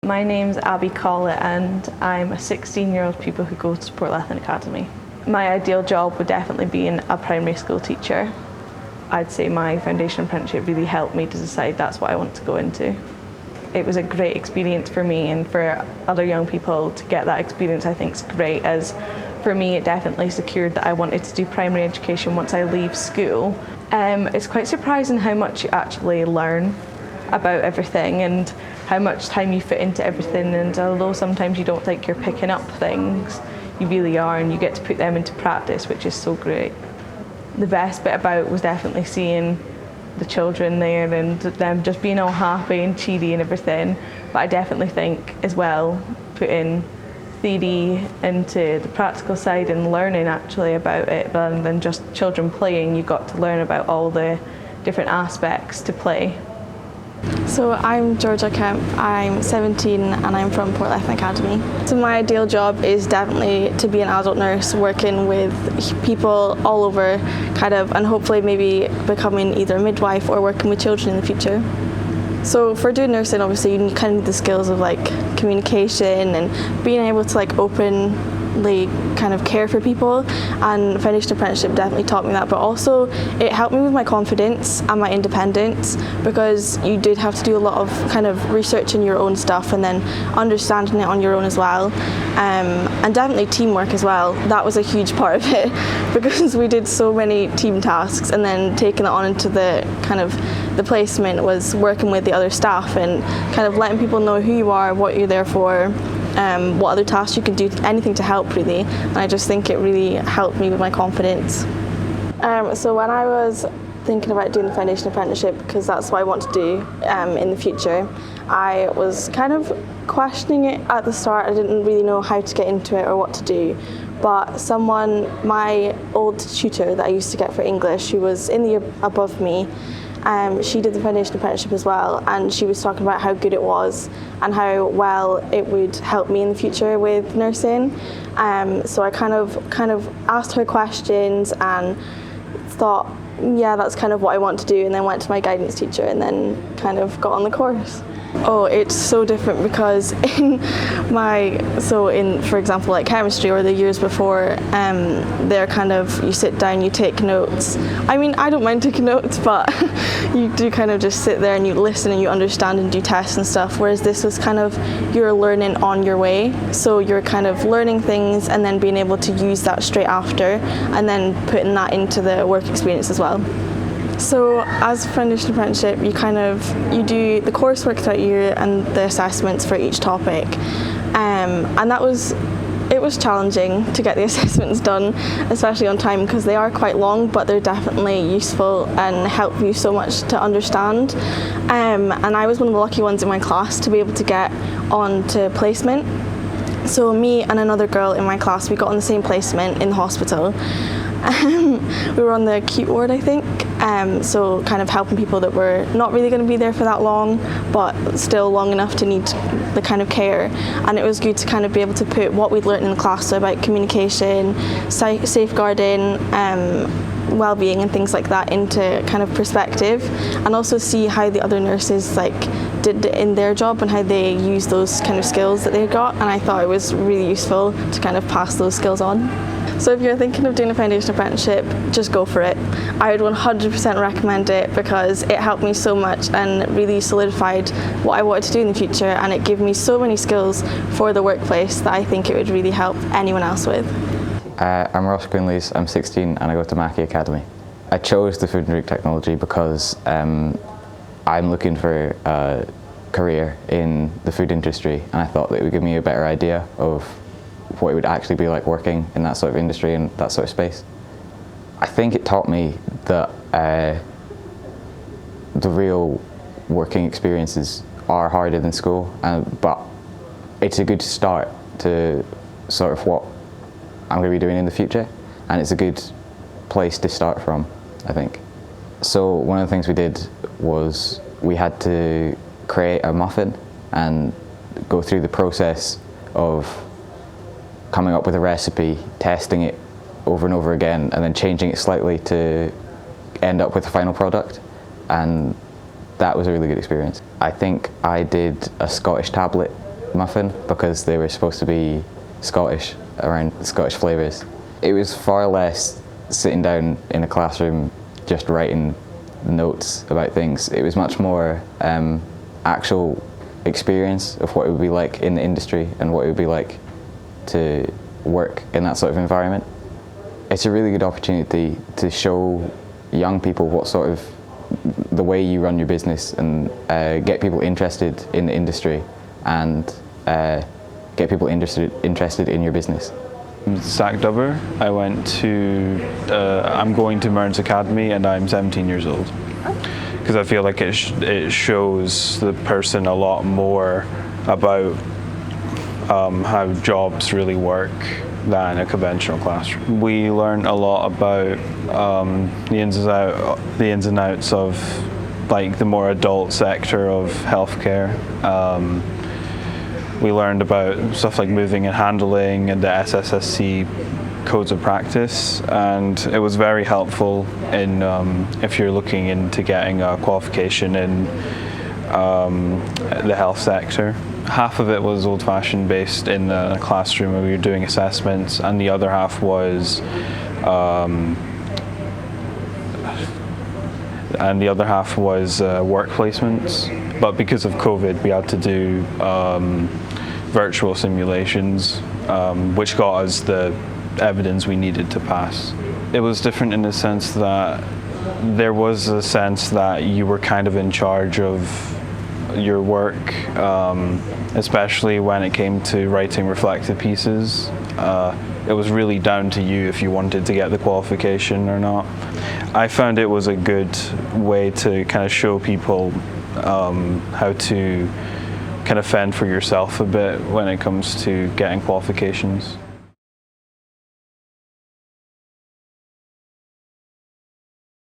My name's Abbie Collett and I'm a 16-year-old pupil who goes to Portlethen Academy. My ideal job would definitely be a primary school teacher. I'd say my foundation apprenticeship really helped me to decide that's what I want to go into. It was a great experience for me, and for other young people to get that experience I think is great, as for me it definitely secured that I wanted to do primary education once I leave school. It's quite surprising how much you actually learn about everything and how much time you fit into everything, and although sometimes you don't think you're picking up things, you really are, and you get to put them into practice, which is so great. The best bit about was definitely seeing the children there and them just being all happy and cheery and everything, but I definitely think as well putting theory into the practical side and learning actually about it rather than just children playing. You got to learn about all the different aspects to play. So I'm Jorja Kemp, I'm 17 and I'm from Portlethen Academy. So my ideal job is definitely to be an adult nurse working with people all over and hopefully maybe becoming either a midwife or working with children in the future. So for doing nursing, obviously you need the skills of communication and being able to openly care for people, and foundation apprenticeship definitely taught me that, but also it helped me with my confidence and my independence, because you did have to do a lot of researching your own stuff and then understanding it on your own as well, and definitely teamwork as well. That was a huge part of it because we did so many team tasks, and then taking it on into the placement was working with the other staff and letting people know who you are, what you're there for, what other tasks you can do, anything to help really, and I just think it really helped me with my confidence. So when I was thinking about doing the foundation apprenticeship, because that's what I want to do in the future, I was questioning it at the start. I didn't really know how to get into it or what to do, but my old tutor that I used to get for English, who was in the year above me, she did the foundation apprenticeship as well, and she was talking about how good it was and how well it would help me in the future with nursing. So I kind of asked her questions and thought, yeah, that's what I want to do, and then went to my guidance teacher and then got on the course. Oh, it's so different because for example, chemistry or the years before, they're you sit down, you take notes. I mean, I don't mind taking notes, but you do just sit there and you listen and you understand and do tests and stuff, whereas this was you're learning on your way. So you're learning things and then being able to use that straight after, and then putting that into the work experience as well. So as a foundation apprenticeship, you do the coursework throughout the year and the assessments for each topic, and it was challenging to get the assessments done, especially on time, because they are quite long, but they're definitely useful and help you so much to understand. And I was one of the lucky ones in my class to be able to get on to placement. So me and another girl in my class, we got on the same placement in the hospital. We were on the acute ward, I think, so helping people that were not really going to be there for that long, but still long enough to need the care. And it was good to be able to put what we'd learned in the class, so about communication, safeguarding, well-being and things like that, into perspective, and also see how the other nurses did in their job and how they use those skills that they got. And I thought it was really useful to pass those skills on. So if you're thinking of doing a foundation apprenticeship, just go for it. I would 100% recommend it, because it helped me so much and really solidified what I wanted to do in the future, and it gave me so many skills for the workplace that I think it would really help anyone else with. I'm Ross Greenless, I'm 16 and I go to Abbie Academy. I chose the food and drink technology because I'm looking for a career in the food industry, and I thought that it would give me a better idea of what it would actually be like working in that sort of industry and that sort of space. I think it taught me that the real working experiences are harder than school, but it's a good start to sort of what I'm going to be doing in the future, and it's a good place to start from, I think. So one of the things we did was we had to create a muffin and go through the process of coming up with a recipe, testing it over and over again, and then changing it slightly to end up with a final product, and that was a really good experience. I think I did a Scottish tablet muffin because they were supposed to be Scottish, around Scottish flavours. It was far less sitting down in a classroom just writing notes about things. It was much more actual experience of what it would be like in the industry and what it would be like to work in that sort of environment. It's a really good opportunity to show young people what sort of the way you run your business and get people interested in the industry and get people interested in your business. I'm Zach Dubber. I'm going to Mearns Academy and I'm 17 years old. Because I feel like it shows the person a lot more about how jobs really work than a conventional classroom. We learn a lot about the ins and outs of like the more adult sector of healthcare. We learned about stuff like moving and handling and the SSSC codes of practice, and it was very helpful in if you're looking into getting a qualification in the health sector. Half of it was old-fashioned based in the classroom where we were doing assessments, and the other half was work placements. But because of COVID, we had to do virtual simulations, which got us the evidence we needed to pass. It was different in the sense that there was a sense that you were kind of in charge of your work, especially when it came to writing reflective pieces. It was really down to you if you wanted to get the qualification or not. I found it was a good way to kind of show people how to kind of fend for yourself a bit when it comes to getting qualifications.